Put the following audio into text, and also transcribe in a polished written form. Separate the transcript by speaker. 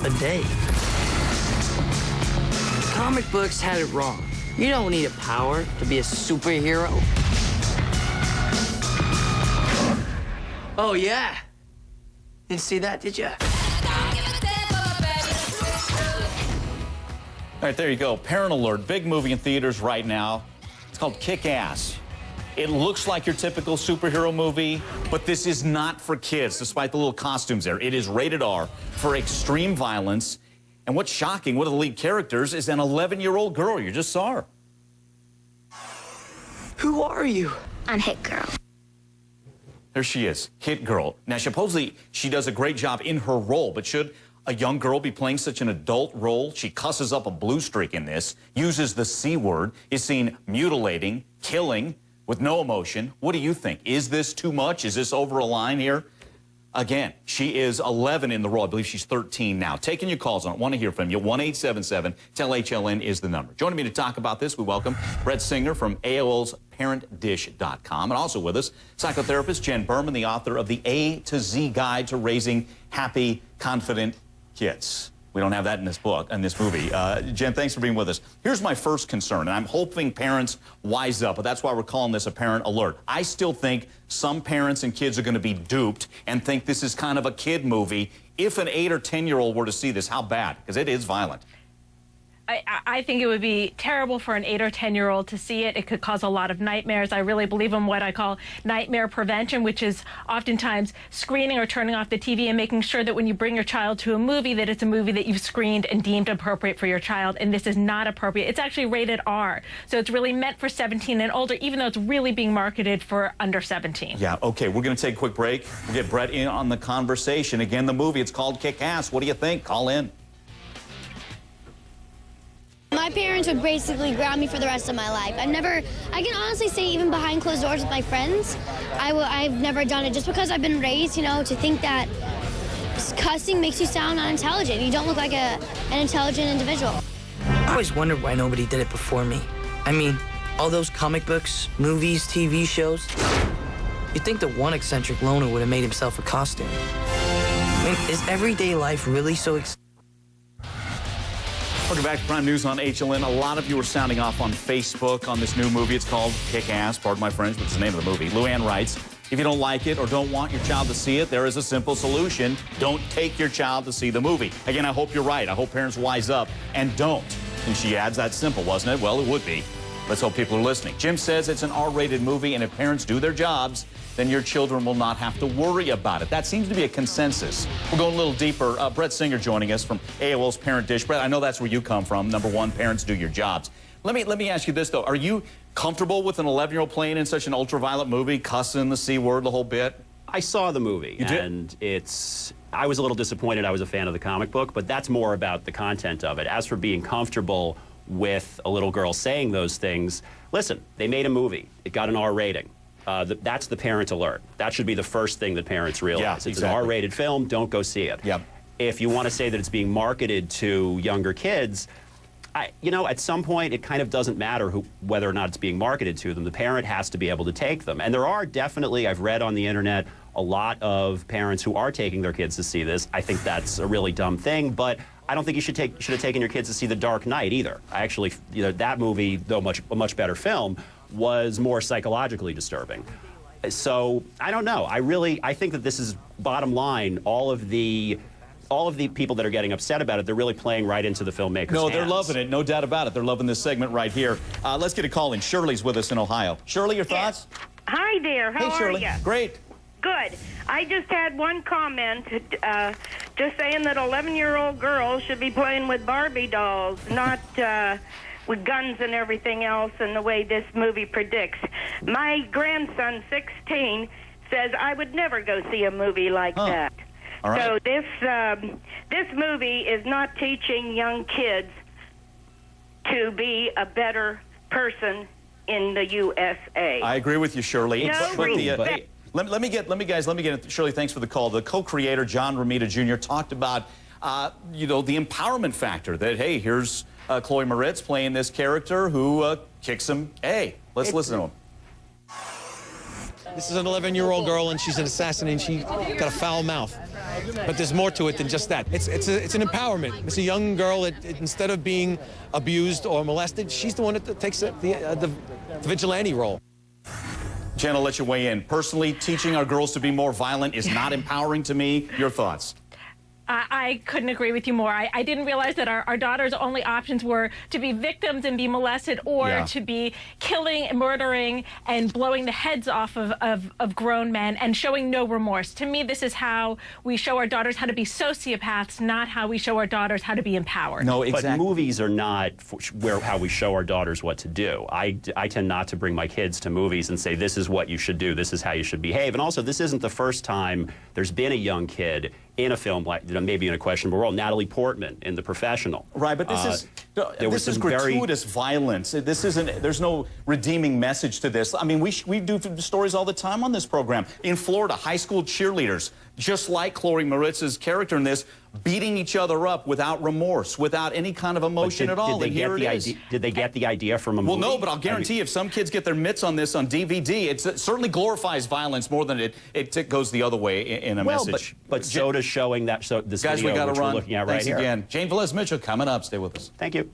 Speaker 1: a day. Comic books had it wrong. You don't need a power to be a superhero. Oh, yeah. Didn't see that, did you?
Speaker 2: All right, there you go. Parent alert. Big movie in theaters right now. It's called Kick-Ass. It looks like your typical superhero movie, but this is not for kids, despite the little costumes there. It is rated R for extreme violence. And what's shocking, one of the lead characters is an 11-year-old girl. You just saw her.
Speaker 1: Who are you?
Speaker 3: I'm Hit Girl.
Speaker 2: There she is, Hit Girl. Now, supposedly, she does a great job in her role, but should a young girl be playing such an adult role? She cusses up a blue streak in this, uses the C word, is seen mutilating, killing, with no emotion. What do you think? Is this too much? Is this over a line here? Again, she is 11 in the role. I believe she's 13 now. Taking your calls on it. Want to hear from you. 1-877-TEL-HLN is the number. Joining me to talk about this, we welcome Brett Singer from AOL's ParentDish.com. And also with us, psychotherapist Jen Berman, the author of the A to Z Guide to Raising Happy, Confident Kids. We don't have that in this book, in this movie. Jen, thanks for being with us. Here's my first concern, and I'm hoping parents wise up, but that's why we're calling this a parent alert. I still think some parents and kids are going to be duped and think this is kind of a kid movie. If an 8 or 10-year-old were to see this, how bad? Because it is violent.
Speaker 4: I think it would be terrible for an 8 or 10-year-old to see it. It could cause a lot of nightmares. I really believe in what I call nightmare prevention, which is oftentimes screening or turning off the TV and making sure that when you bring your child to a movie, that it's a movie that you've screened and deemed appropriate for your child. And this is not appropriate. It's actually rated R. So it's really meant for 17 and older, even though it's really being marketed for under 17.
Speaker 2: Yeah, okay, we're going to take a quick break. We'll get Brett in on the conversation. Again, the movie, it's called Kick-Ass. What do you think? Call in.
Speaker 3: My parents would basically ground me for the rest of my life. I can honestly say even behind closed doors with my friends, I've never done it just because I've been raised, you know, to think that cussing makes you sound unintelligent. You don't look like an intelligent individual.
Speaker 1: I always wondered why nobody did it before me. I mean, all those comic books, movies, TV shows. You'd think that one eccentric loner would have made himself a costume. I mean, is everyday life really so exciting?
Speaker 2: Welcome back to Prime News on HLN. A lot of you are sounding off on Facebook on this new movie. It's called Kick-Ass. Pardon my French, but it's the name of the movie. Luann writes, if you don't like it or don't want your child to see it, there is a simple solution. Don't take your child to see the movie. Again, I hope you're right. I hope parents wise up and don't. And she adds, that's simple, wasn't it? Well, it would be. Let's hope people are listening. Jim says it's an R-rated movie, and if parents do their jobs, then your children will not have to worry about it. That seems to be a consensus. We're going a little deeper. Brett Singer joining us from AOL's Parent Dish. Brett, I know that's where you come from. Number one, parents do your jobs. Let me ask you this, though. Are you comfortable with an 11-year-old playing in such an ultraviolet movie, cussing, the C word, the whole bit?
Speaker 5: I saw the movie,
Speaker 2: you did?
Speaker 5: And I was a little disappointed. I was a fan of the comic book, but that's more about the content of it. As for being comfortable with a little girl saying those things, listen, they made a movie. It got an R rating. That's the parent alert. That should be the first thing that parents realize.
Speaker 2: Yeah,
Speaker 5: it's
Speaker 2: exactly.
Speaker 5: an R-rated film, don't go see it.
Speaker 2: Yep.
Speaker 5: If you want to say that it's being marketed to younger kids, you know, at some point it kind of doesn't matter whether or not it's being marketed to them. The parent has to be able to take them. And there are definitely, I've read on the internet, a lot of parents who are taking their kids to see this. I think that's a really dumb thing, but I don't think you should have taken your kids to see The Dark Knight either. I actually, you know, that movie, though a much better film, was more psychologically disturbing. So I don't know. I think that this is bottom line. All of the people that are getting upset about it, they're really playing right into the filmmakers'
Speaker 2: No, they're
Speaker 5: hands.
Speaker 2: loving it. No doubt about it. They're loving this segment right here. Let's get a call in. Shirley's with us in Ohio. Shirley, your thoughts?
Speaker 6: Hi there. How
Speaker 2: Hey, Shirley.
Speaker 6: are you?
Speaker 2: Great.
Speaker 6: Good. I just had one comment, just saying that 11-year-old girls should be playing with Barbie dolls, not with guns and everything else and the way this movie predicts. My grandson, 16, says I would never go see a movie like that.
Speaker 2: All right.
Speaker 6: So this movie is not teaching young kids to be a better person in the USA.
Speaker 2: I agree with you, Shirley.
Speaker 6: No respect.
Speaker 2: Let me get it. Shirley, thanks for the call. The co-creator, John Romita Jr., talked about, you know, the empowerment factor that, hey, here's Chloe Moretz playing this character who kicks some A. Let's listen to him.
Speaker 7: This is an 11-year-old girl, and she's an assassin, and she got a foul mouth. but there's more to it than just that. It's an empowerment. It's a young girl. Instead of being abused or molested, she's the one that takes the vigilante role.
Speaker 2: Jen, I'll let you weigh in. Personally, teaching our girls to be more violent is not empowering to me. Your thoughts?
Speaker 4: I couldn't agree with you more. I didn't realize that our daughters' only options were to be victims and be molested, or to be killing, murdering, and blowing the heads off of grown men and showing no remorse. To me, this is how we show our daughters how to be sociopaths, not how we show our daughters how to be empowered.
Speaker 2: No, exactly.
Speaker 5: But movies are not how we show our daughters what to do. I tend not to bring my kids to movies and say, this is what you should do, this is how you should behave. And also, this isn't the first time there's been a young kid in a film like, maybe in a questionable role, Natalie Portman in The Professional.
Speaker 2: Right, but this is gratuitous violence. This isn't. There's no redeeming message to this. I mean, we do stories all the time on this program. In Florida, high school cheerleaders, just like Chloe Moritz's character in this, beating each other up without remorse, without any kind of emotion at all.
Speaker 5: Did they get the idea from a movie?
Speaker 2: Well, no, but I'll guarantee if some kids get their mitts on this on DVD, it certainly glorifies violence more than it goes the other way in a message.
Speaker 5: But so does showing that. So this
Speaker 2: guys,
Speaker 5: video,
Speaker 2: we got to run.
Speaker 5: We're looking at right
Speaker 2: Thanks
Speaker 5: here.
Speaker 2: again. Jane Velez Mitchell coming up. Stay with us.
Speaker 5: Thank you.